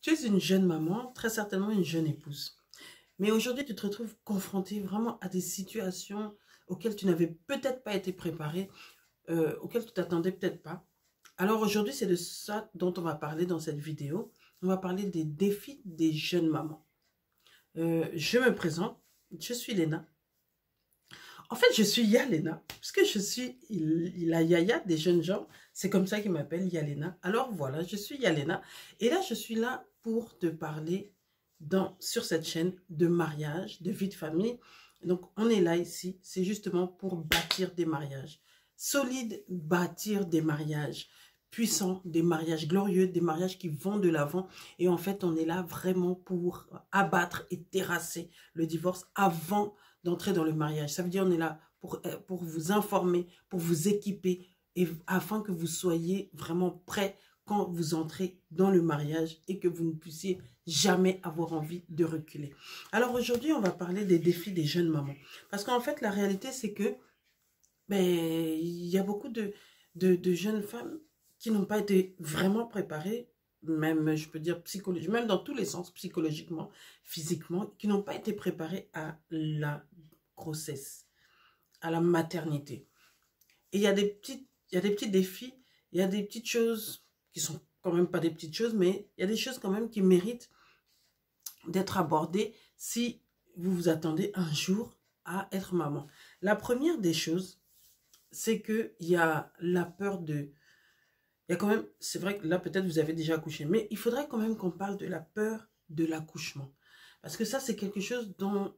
Tu es une jeune maman, très certainement une jeune épouse. Mais aujourd'hui, tu te retrouves confrontée vraiment à des situations auxquelles tu n'avais peut-être pas été préparée, auxquelles tu t'attendais peut-être pas. Alors aujourd'hui, c'est de ça dont on va parler dans cette vidéo. On va parler des défis des jeunes mamans. Je me présente, je suis Léna. En fait, je suis Yalena, puisque je suis la Yaya des jeunes gens. C'est comme ça qu'ils m'appellent, Yalena. Alors voilà, je suis Yalena. Et là, je suis là pour te parler sur cette chaîne de mariage, de vie de famille. Donc, on est là ici, c'est justement pour bâtir des mariages solides, bâtir des mariages puissants, des mariages glorieux, des mariages qui vont de l'avant. Et en fait, on est là vraiment pour abattre et terrasser le divorce avant d'entrer dans le mariage. Ça veut dire on est là pour vous informer, pour vous équiper, et afin que vous soyez vraiment prêts quand vous entrez dans le mariage et que vous ne puissiez jamais avoir envie de reculer. Alors aujourd'hui, on va parler des défis des jeunes mamans. Parce qu'en fait, la réalité, c'est que il y a beaucoup de jeunes femmes qui n'ont pas été vraiment préparées, même, je peux dire, psychologiquement, même dans tous les sens, psychologiquement, physiquement, qui n'ont pas été préparées à la grossesse, à la maternité. Et il y a des petits défis, il y a des petites choses qui sont quand même pas des petites choses, mais il y a des choses quand même qui méritent d'être abordées si vous vous attendez un jour à être maman. La première des choses, c'est qu'il y a la peur de... Il y a quand même, c'est vrai que là peut-être vous avez déjà accouché, mais il faudrait quand même qu'on parle de la peur de l'accouchement. Parce que ça, c'est quelque chose dont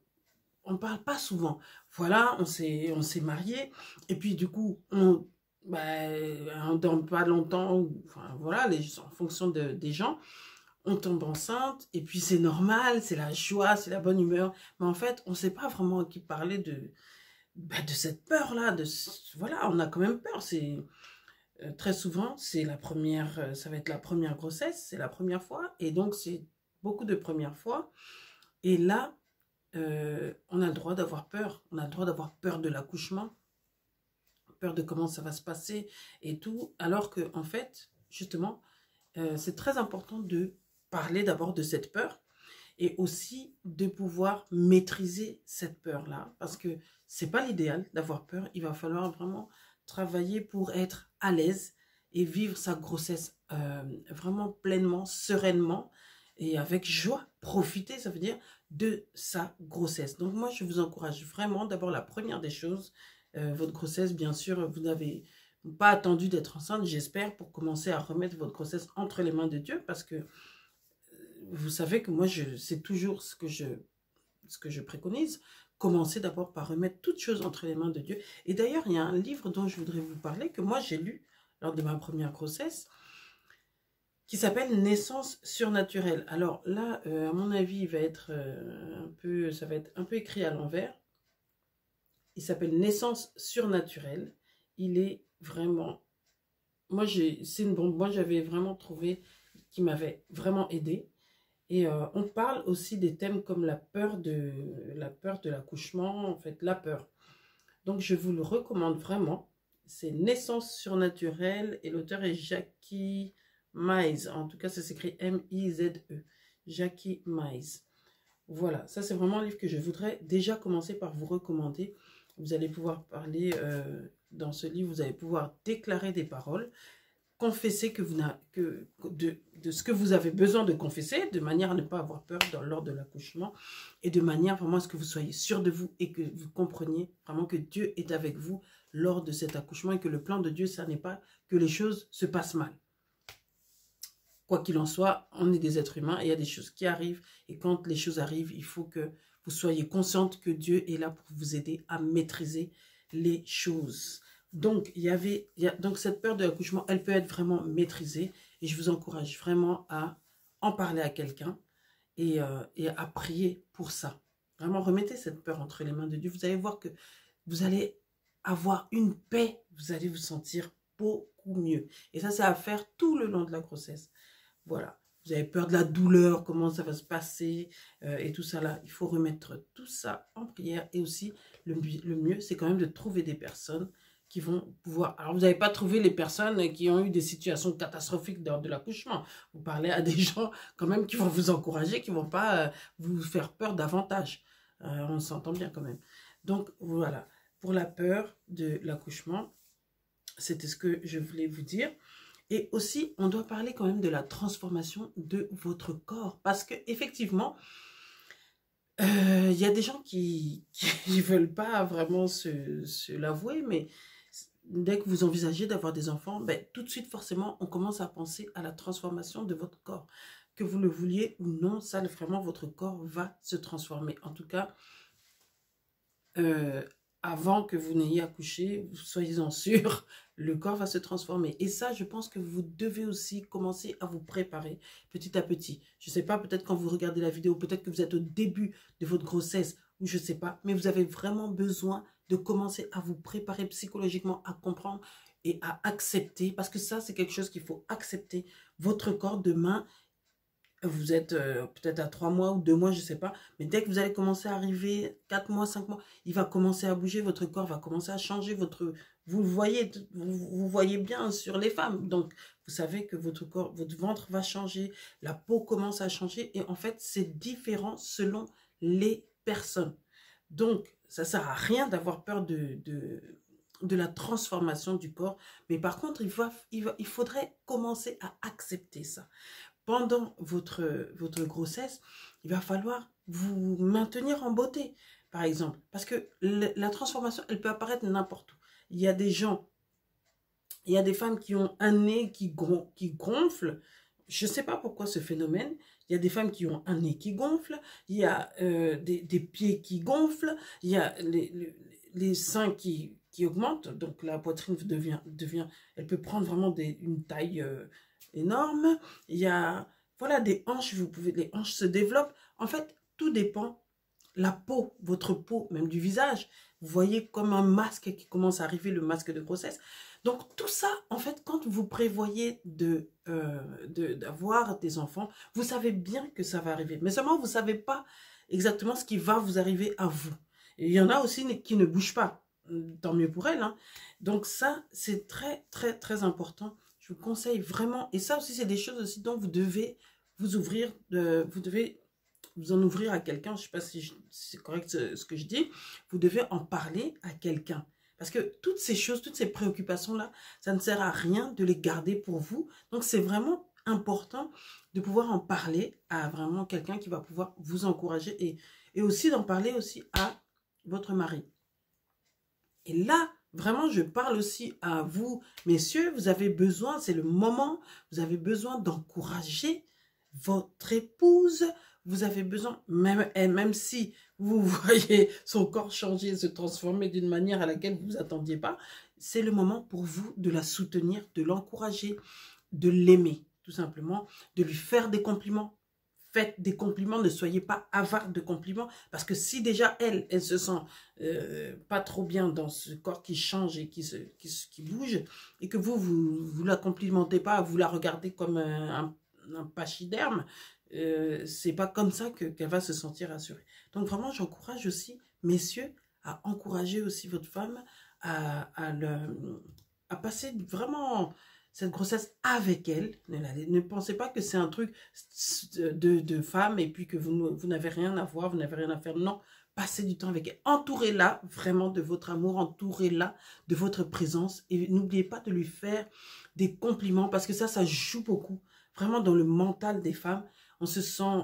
on ne parle pas souvent. Voilà, on s'est marié, et puis du coup, on dort pas longtemps, enfin voilà, en fonction des gens, on tombe enceinte, et puis c'est normal, c'est la joie, c'est la bonne humeur, mais en fait, on ne sait pas vraiment à qui parler de cette peur-là, voilà, on a quand même peur, c'est... très souvent, c'est la première, ça va être la première grossesse, c'est la première fois, et donc c'est beaucoup de premières fois, et là, on a le droit d'avoir peur. On a le droit d'avoir peur de l'accouchement, peur de comment ça va se passer et tout. Alors que, en fait, justement, c'est très important de parler d'abord de cette peur et aussi de pouvoir maîtriser cette peur-là. Parce que c'est pas l'idéal d'avoir peur. Il va falloir vraiment travailler pour être à l'aise et vivre sa grossesse vraiment pleinement, sereinement et avec joie. Profiter, ça veut dire, de sa grossesse. Donc moi, je vous encourage vraiment, d'abord la première des choses, votre grossesse, bien sûr, vous n'avez pas attendu d'être enceinte, j'espère, pour commencer à remettre votre grossesse entre les mains de Dieu, parce que vous savez que moi, c'est toujours ce que je préconise. Commencez d'abord par remettre toutes choses entre les mains de Dieu. Et d'ailleurs, il y a un livre dont je voudrais vous parler, que moi j'ai lu lors de ma première grossesse, qui s'appelle Naissance surnaturelle. Alors là, à mon avis, il va être ça va être un peu écrit à l'envers. Il s'appelle Naissance surnaturelle. Il est vraiment... Moi, moi j'avais vraiment trouvé qu'il m'avait vraiment aidé. Et on parle aussi des thèmes comme la peur de l'accouchement, en fait, la peur. Donc, je vous le recommande vraiment. C'est Naissance surnaturelle et l'auteur est Jackie Mize. En tout cas, ça s'écrit M-I-Z-E. Jackie Mize. Voilà, ça c'est vraiment un livre que je voudrais déjà commencer par vous recommander. Vous allez pouvoir parler, dans ce livre, vous allez pouvoir déclarer des paroles, confesser de ce que vous avez besoin de confesser, de manière à ne pas avoir peur lors de l'accouchement, et de manière vraiment à ce que vous soyez sûr de vous et que vous compreniez vraiment que Dieu est avec vous lors de cet accouchement et que le plan de Dieu, ça n'est pas que les choses se passent mal. Quoi qu'il en soit, on est des êtres humains et il y a des choses qui arrivent. Et quand les choses arrivent, il faut que vous soyez consciente que Dieu est là pour vous aider à maîtriser les choses. Donc, donc cette peur de l'accouchement, elle peut être vraiment maîtrisée. Et je vous encourage vraiment à en parler à quelqu'un et à prier pour ça. Vraiment, remettez cette peur entre les mains de Dieu. Vous allez voir que vous allez avoir une paix. Vous allez vous sentir beaucoup mieux. Et ça va faire tout le long de la grossesse. Voilà, vous avez peur de la douleur, comment ça va se passer et tout ça là. Il faut remettre tout ça en prière. Et aussi, le mieux, c'est quand même de trouver des personnes qui vont pouvoir... Alors, vous n'avez pas trouvé les personnes qui ont eu des situations catastrophiques lors de l'accouchement. Vous parlez à des gens quand même qui vont vous encourager, qui ne vont pas vous faire peur davantage. On s'entend bien quand même. Donc, voilà. Pour la peur de l'accouchement, c'était ce que je voulais vous dire. Et aussi, on doit parler quand même de la transformation de votre corps. Parce que effectivement, y a des gens qui ne veulent pas vraiment se l'avouer, mais dès que vous envisagez d'avoir des enfants, ben, tout de suite, forcément, on commence à penser à la transformation de votre corps. Que vous le vouliez ou non, ça, vraiment, votre corps va se transformer. En tout cas, avant que vous n'ayez accouché, soyez-en sûrs, le corps va se transformer. Et ça, je pense que vous devez aussi commencer à vous préparer petit à petit. Je ne sais pas, peut-être quand vous regardez la vidéo, peut-être que vous êtes au début de votre grossesse, ou je ne sais pas, mais vous avez vraiment besoin de commencer à vous préparer psychologiquement, à comprendre et à accepter, parce que ça, c'est quelque chose qu'il faut accepter. Votre corps demain, vous êtes peut-être à 3 mois ou 2 mois, je ne sais pas. Mais dès que vous allez commencer à arriver 4 mois, 5 mois, il va commencer à bouger, votre corps va commencer à changer. Vous voyez bien sur les femmes. Donc, vous savez que votre corps, votre ventre va changer, la peau commence à changer. Et en fait, c'est différent selon les personnes. Donc, ça ne sert à rien d'avoir peur de la transformation du corps. Mais par contre, il faudrait commencer à accepter ça. Pendant votre grossesse, il va falloir vous maintenir en beauté, par exemple. Parce que la transformation, elle peut apparaître n'importe où. Il y a des gens, il y a des femmes qui ont un nez qui gonfle. Je ne sais pas pourquoi ce phénomène. Il y a des femmes qui ont un nez qui gonfle. Il y a des pieds qui gonflent. Il y a les seins qui augmentent. Donc la poitrine elle peut prendre vraiment une taille... énorme, il y a, voilà, des hanches, les hanches se développent. En fait, tout dépend. La peau, votre peau, même du visage, vous voyez comme un masque qui commence à arriver, le masque de grossesse. Donc, tout ça, en fait, quand vous prévoyez d'avoir des enfants, vous savez bien que ça va arriver. Mais seulement, vous ne savez pas exactement ce qui va vous arriver à vous. Et il y en a aussi qui ne bougent pas. Tant mieux pour elles, hein. Donc ça, c'est très, très, très important. Je vous conseille vraiment, et ça aussi, c'est des choses aussi dont vous devez vous ouvrir, vous devez vous en ouvrir à quelqu'un. Je ne sais pas si c'est correct ce que je dis. Vous devez en parler à quelqu'un. Parce que toutes ces choses, toutes ces préoccupations-là, ça ne sert à rien de les garder pour vous. Donc, c'est vraiment important de pouvoir en parler à vraiment quelqu'un qui va pouvoir vous encourager et aussi d'en parler aussi à votre mari. Et là, vraiment, je parle aussi à vous, messieurs, vous avez besoin, c'est le moment, vous avez besoin d'encourager votre épouse, vous avez besoin, même si vous voyez son corps changer, se transformer d'une manière à laquelle vous ne vous attendiez pas, c'est le moment pour vous de la soutenir, de l'encourager, de l'aimer, tout simplement, de lui faire des compliments. Faites des compliments, ne soyez pas avare de compliments, parce que si déjà elle se sent pas trop bien dans ce corps qui change et qui bouge, et que vous la complimentez pas, vous la regardez comme un pachyderme, c'est pas comme ça qu'elle va se sentir rassurée. Donc vraiment, j'encourage aussi, messieurs, à encourager aussi votre femme à passer vraiment cette grossesse avec elle. Ne pensez pas que c'est un truc de femme et puis que vous n'avez rien à voir, vous n'avez rien à faire. Non, passez du temps avec elle. Entourez-la vraiment de votre amour, entourez-la de votre présence et n'oubliez pas de lui faire des compliments parce que ça joue beaucoup. Vraiment dans le mental des femmes, on se sent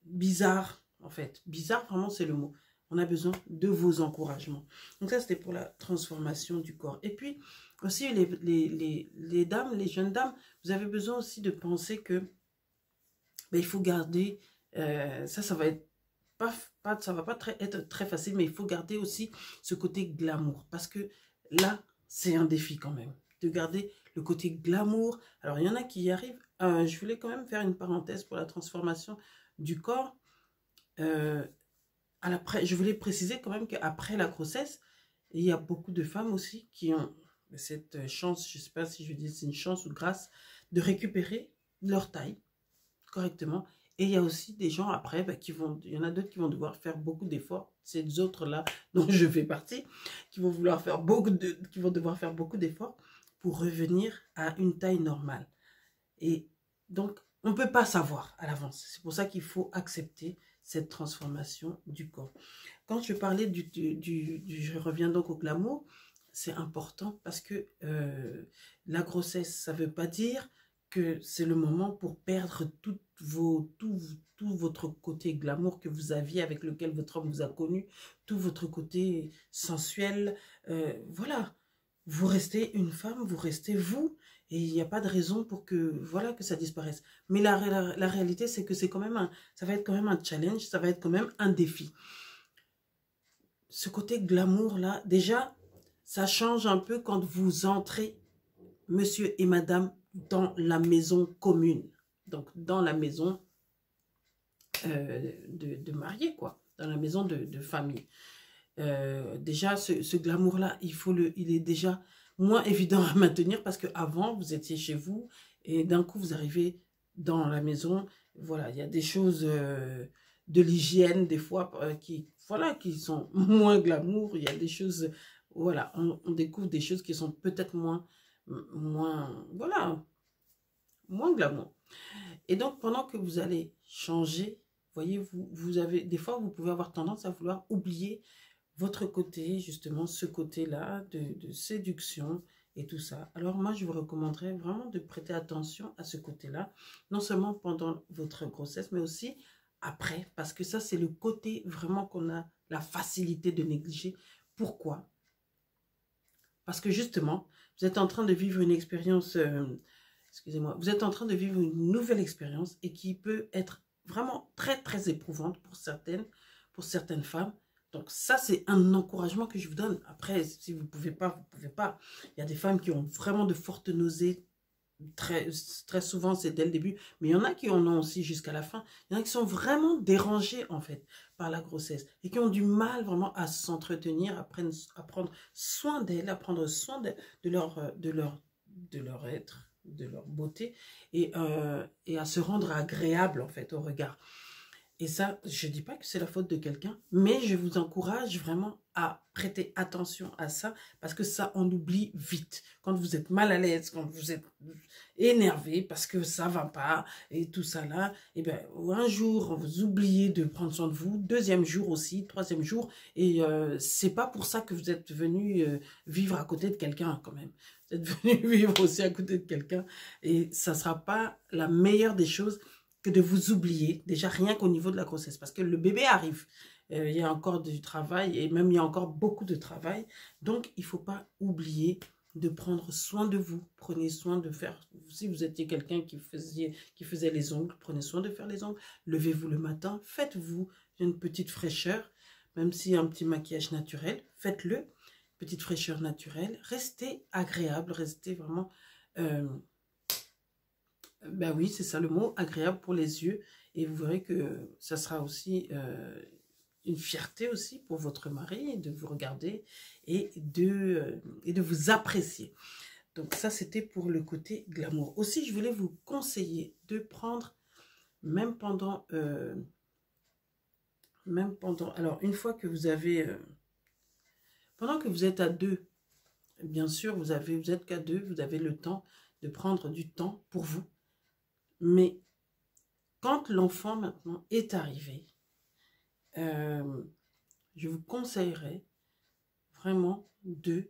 bizarre en fait. Bizarre, vraiment, c'est le mot. On a besoin de vos encouragements. Donc ça, c'était pour la transformation du corps. Et puis, aussi, les dames, les jeunes dames, vous avez besoin aussi de penser que ben, il faut garder, ça va être ça va pas être très facile, mais il faut garder aussi ce côté glamour. Parce que là, c'est un défi quand même, de garder le côté glamour. Alors, il y en a qui y arrivent. Je voulais quand même faire une parenthèse pour la transformation du corps. Je voulais préciser quand même qu'après la grossesse, il y a beaucoup de femmes aussi qui ont cette chance, je ne sais pas si je dis c'est une chance ou grâce, de récupérer leur taille correctement Et il y a aussi des gens après, il y en a d'autres qui vont devoir faire beaucoup d'efforts. Ces autres-là, dont je fais partie, qui vont qui vont devoir faire beaucoup d'efforts pour revenir à une taille normale. Et donc, on ne peut pas savoir à l'avance. C'est pour ça qu'il faut accepter cette transformation du corps. Quand je parlais je reviens donc au glamour, c'est important parce que la grossesse, ça ne veut pas dire que c'est le moment pour perdre tout votre côté glamour que vous aviez, avec lequel votre homme vous a connu, tout votre côté sensuel. Voilà, vous restez une femme, vous restez vous, et il n'y a pas de raison pour que, voilà, que ça disparaisse. Mais la réalité, c'est que ça va être quand même un challenge, ça va être quand même un défi. Ce côté glamour-là, déjà, ça change un peu quand vous entrez, monsieur et madame, dans la maison commune. Donc, dans la maison de mariés, quoi. Dans la maison de famille. Déjà, ce glamour-là, il est déjà moins évident à maintenir parce qu'avant, vous étiez chez vous et d'un coup, vous arrivez dans la maison. Voilà, il y a des choses de l'hygiène, des fois, qui sont moins glamour. Il y a des choses, voilà, on découvre des choses qui sont peut-être voilà, moins glamour. Et donc, pendant que vous allez changer, voyez, vous avez, des fois, vous pouvez avoir tendance à vouloir oublier votre côté, justement, ce côté-là de séduction et tout ça. Alors moi, je vous recommanderais vraiment de prêter attention à ce côté-là, non seulement pendant votre grossesse, mais aussi après, parce que ça, c'est le côté vraiment qu'on a la facilité de négliger. Pourquoi? Parce que justement, vous êtes en train de vivre une expérience, excusez-moi, vous êtes en train de vivre une nouvelle expérience et qui peut être vraiment très, très éprouvante pour certaines femmes. Donc ça, c'est un encouragement que je vous donne. Après, si vous ne pouvez pas, vous ne pouvez pas. Il y a des femmes qui ont vraiment de fortes nausées. Très, très souvent, c'est dès le début. Mais il y en a qui en ont aussi jusqu'à la fin. Il y en a qui sont vraiment dérangés, en fait, par la grossesse. Et qui ont du mal vraiment à s'entretenir, à prendre soin d'elles, à prendre soin de leur être, de leur beauté. Et à se rendre agréable, en fait, au regard. Et ça, je ne dis pas que c'est la faute de quelqu'un, mais je vous encourage vraiment à prêter attention à ça, parce que ça, on oublie vite. Quand vous êtes mal à l'aise, quand vous êtes énervé parce que ça ne va pas, et tout ça là, et bien, un jour, vous oubliez de prendre soin de vous, deuxième jour aussi, troisième jour, et c'est pas pour ça que vous êtes venu vivre à côté de quelqu'un, quand même. Vous êtes venu vivre aussi à côté de quelqu'un, et ça ne sera pas la meilleure des choses que de vous oublier, déjà rien qu'au niveau de la grossesse, parce que le bébé arrive, il y a encore du travail, et même il y a encore beaucoup de travail, donc il ne faut pas oublier de prendre soin de vous. Prenez soin de faire, si vous étiez quelqu'un qui faisait les ongles, prenez soin de faire les ongles, levez-vous le matin, faites-vous une petite fraîcheur, même s'il y a un petit maquillage naturel, faites-le, petite fraîcheur naturelle, restez agréable, restez vraiment... ben oui, c'est ça le mot, agréable pour les yeux. Et vous verrez que ça sera aussi une fierté aussi pour votre mari de vous regarder et de vous apprécier. Donc ça, c'était pour le côté glamour. Aussi, je voulais vous conseiller de prendre, même pendant... alors, une fois que vous avez... pendant que vous êtes à deux, bien sûr, vous êtes qu'à deux, vous avez le temps de prendre du temps pour vous. Mais quand l'enfant maintenant est arrivé, je vous conseillerais vraiment de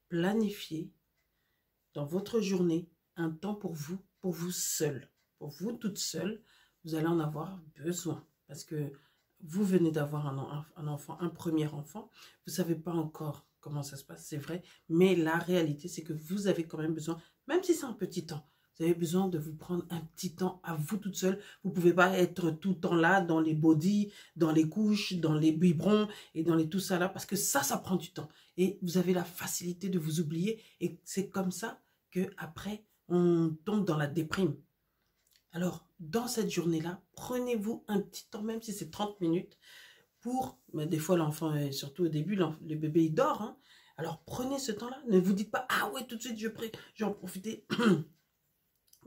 planifier dans votre journée un temps pour vous seul. Pour vous toute seule, vous allez en avoir besoin. Parce que vous venez d'avoir un enfant, un premier enfant. Vous ne savez pas encore comment ça se passe, c'est vrai. Mais la réalité, c'est que vous avez quand même besoin, même si c'est un petit temps, vous avez besoin de vous prendre un petit temps à vous toute seule. Vous ne pouvez pas être tout le temps là, dans les bodys, dans les couches, dans les biberons et dans les tout ça là, parce que ça prend du temps. Et vous avez la facilité de vous oublier. Et c'est comme ça qu'après, on tombe dans la déprime. Alors, dans cette journée-là, prenez-vous un petit temps, même si c'est 30 minutes, mais des fois l'enfant, surtout au début, le bébé il dort. Hein. Alors, prenez ce temps-là. Ne vous dites pas, ah ouais, tout de suite, je vais en profiter.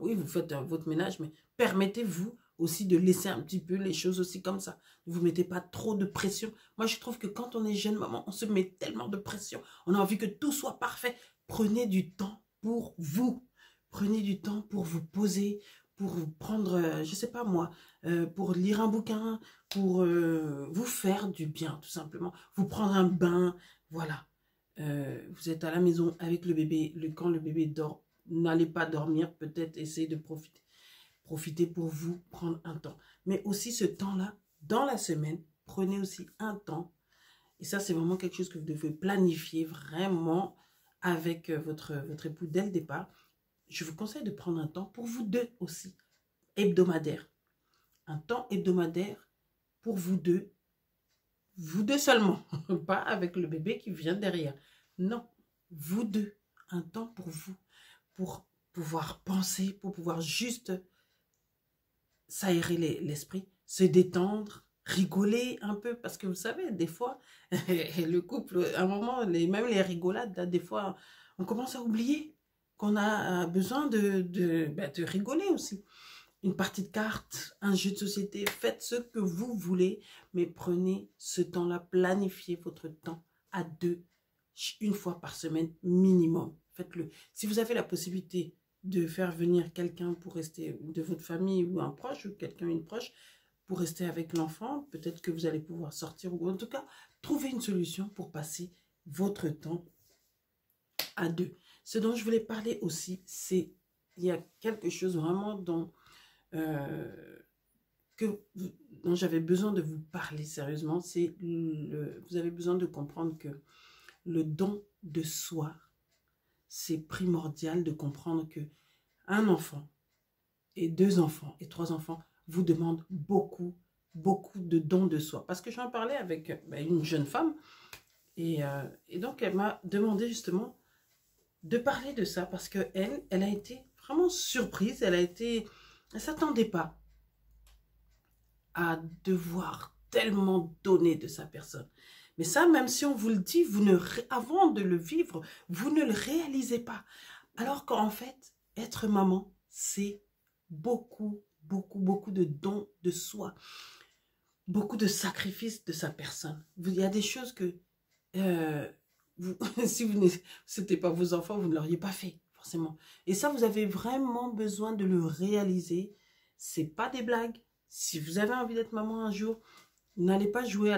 Oui, vous faites votre ménage, mais permettez-vous aussi de laisser un petit peu les choses aussi comme ça. Ne vous mettez pas trop de pression. Moi, je trouve que quand on est jeune maman, on se met tellement de pression. On a envie que tout soit parfait. Prenez du temps pour vous. Prenez du temps pour vous poser, pour vous prendre, je sais pas moi, pour lire un bouquin, pour vous faire du bien, tout simplement. Vous prendre un bain, voilà. Vous êtes à la maison avec le bébé, quand le bébé dort, n'allez pas dormir, peut-être essayez de profiter. Profitez pour vous, prendre un temps. Mais aussi ce temps-là, dans la semaine, prenez aussi un temps. Et ça, c'est vraiment quelque chose que vous devez planifier vraiment avec votre époux dès le départ. Je vous conseille de prendre un temps pour vous deux aussi, hebdomadaire. Un temps hebdomadaire pour vous deux seulement, pas avec le bébé qui vient derrière. Non, vous deux, un temps pour vous, pour pouvoir penser, pour pouvoir juste s'aérer l'esprit, se détendre, rigoler un peu, parce que vous savez, des fois, le couple, à un moment, même les rigolades, là, des fois, on commence à oublier qu'on a besoin de rigoler aussi. Une partie de cartes, un jeu de société, faites ce que vous voulez, mais prenez ce temps-là, planifiez votre temps à deux, une fois par semaine minimum. Faites-le. Si vous avez la possibilité de faire venir quelqu'un pour rester, de votre famille ou un proche, ou quelqu'un, une proche, pour rester avec l'enfant, peut-être que vous allez pouvoir sortir, ou en tout cas, trouver une solution pour passer votre temps à deux. Ce dont je voulais parler aussi, c'est, il y a quelque chose vraiment dont j'avais besoin de vous parler sérieusement, c'est vous avez besoin de comprendre que le don de soi, c'est primordial de comprendre que un enfant et 2 enfants et 3 enfants vous demandent beaucoup, beaucoup de dons de soi. Parce que j'en parlais avec une jeune femme et donc elle m'a demandé justement de parler de ça parce qu'elle a été vraiment surprise, elle ne s'attendait pas à devoir tellement donner de sa personne. Mais ça, même si on vous le dit, avant de le vivre, vous ne le réalisez pas. Alors qu'en fait, être maman, c'est beaucoup, beaucoup, beaucoup de dons de soi. Beaucoup de sacrifices de sa personne. Il y a des choses que, si c'était pas vos enfants, vous ne l'auriez pas fait, forcément. Et ça, vous avez vraiment besoin de le réaliser. C'est pas des blagues. Si vous avez envie d'être maman un jour, n'allez pas jouer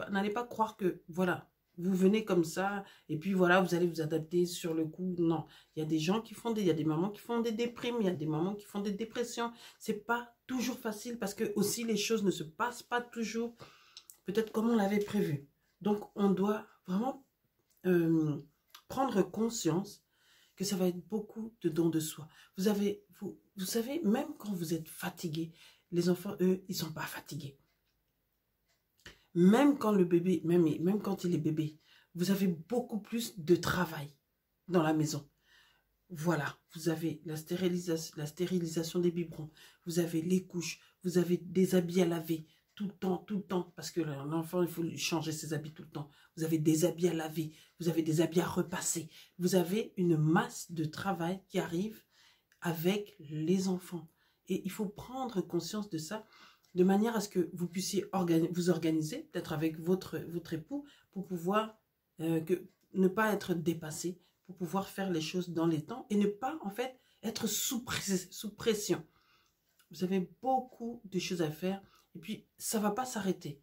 n'allez pas croire que, voilà, vous venez comme ça, et puis voilà, vous allez vous adapter sur le coup. Non, il y a des gens il y a des mamans qui font des déprimes, il y a des mamans qui font des dépressions. C'est pas toujours facile parce que aussi les choses ne se passent pas toujours peut-être comme on l'avait prévu. Donc, on doit vraiment prendre conscience que ça va être beaucoup de dons de soi. Vous savez, même quand vous êtes fatigué, les enfants, eux, ils ne sont pas fatigués. Même quand le bébé, même quand il est bébé, vous avez beaucoup plus de travail dans la maison. Voilà, vous avez la stérilisation des biberons, vous avez les couches, vous avez des habits à laver tout le temps, parce que l'enfant, il faut lui changer ses habits tout le temps. Vous avez des habits à laver, vous avez des habits à repasser. Vous avez une masse de travail qui arrive avec les enfants. Et il faut prendre conscience de ça, de manière à ce que vous puissiez vous organiser, peut-être avec votre époux, pour pouvoir ne pas être dépassé, pour pouvoir faire les choses dans les temps et ne pas, en fait, être sous pression. Vous avez beaucoup de choses à faire et puis ça ne va pas s'arrêter.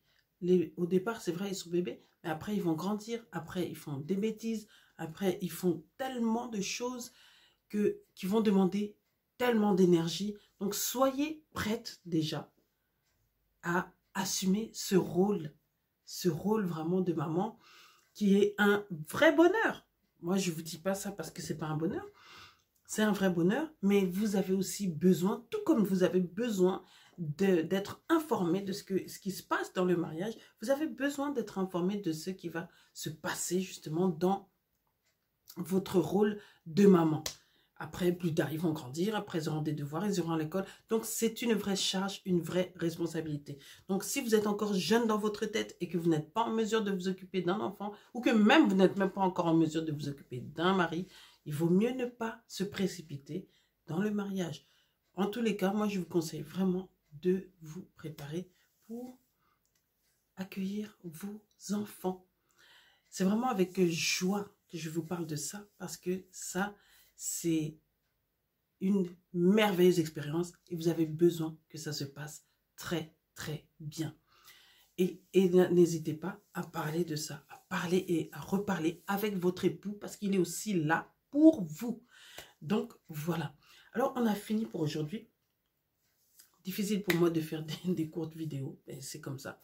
Au départ, c'est vrai, ils sont bébés, mais après, ils vont grandir, après, ils font des bêtises, après, ils font tellement de choses qui vont demander tellement d'énergie. Donc, soyez prête déjà à assumer ce rôle vraiment de maman qui est un vrai bonheur. Moi, je ne vous dis pas ça parce que ce n'est pas un bonheur. C'est un vrai bonheur, mais vous avez aussi besoin, tout comme vous avez besoin d'être informé de ce qui se passe dans le mariage, vous avez besoin d'être informé de ce qui va se passer justement dans votre rôle de maman. Après, plus tard, ils vont grandir, après, ils auront des devoirs, ils iront à l'école. Donc, c'est une vraie charge, une vraie responsabilité. Donc, si vous êtes encore jeune dans votre tête et que vous n'êtes pas en mesure de vous occuper d'un enfant, ou que même vous n'êtes même pas encore en mesure de vous occuper d'un mari, il vaut mieux ne pas se précipiter dans le mariage. En tous les cas, moi, je vous conseille vraiment de vous préparer pour accueillir vos enfants. C'est vraiment avec joie que je vous parle de ça, parce que ça, c'est une merveilleuse expérience et vous avez besoin que ça se passe très, très bien. Et n'hésitez pas à parler de ça, à parler et à reparler avec votre époux, parce qu'il est aussi là pour vous. Donc, voilà. Alors, on a fini pour aujourd'hui. Difficile pour moi de faire des courtes vidéos, mais c'est comme ça.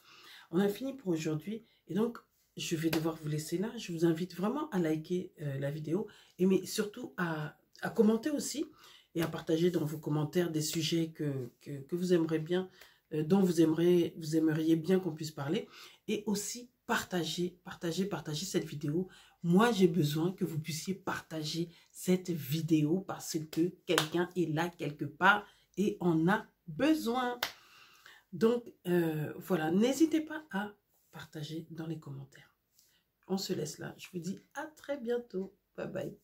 On a fini pour aujourd'hui et donc je vais devoir vous laisser là. Je vous invite vraiment à liker la vidéo et mais surtout à commenter aussi et à partager dans vos commentaires des sujets que vous aimeriez bien, dont vous aimeriez bien qu'on puisse parler, et aussi partager cette vidéo. Moi, j'ai besoin que vous puissiez partager cette vidéo parce que quelqu'un est là quelque part et en a besoin. Donc, voilà, n'hésitez pas à partager dans les commentaires. On se laisse là. Je vous dis à très bientôt. Bye bye.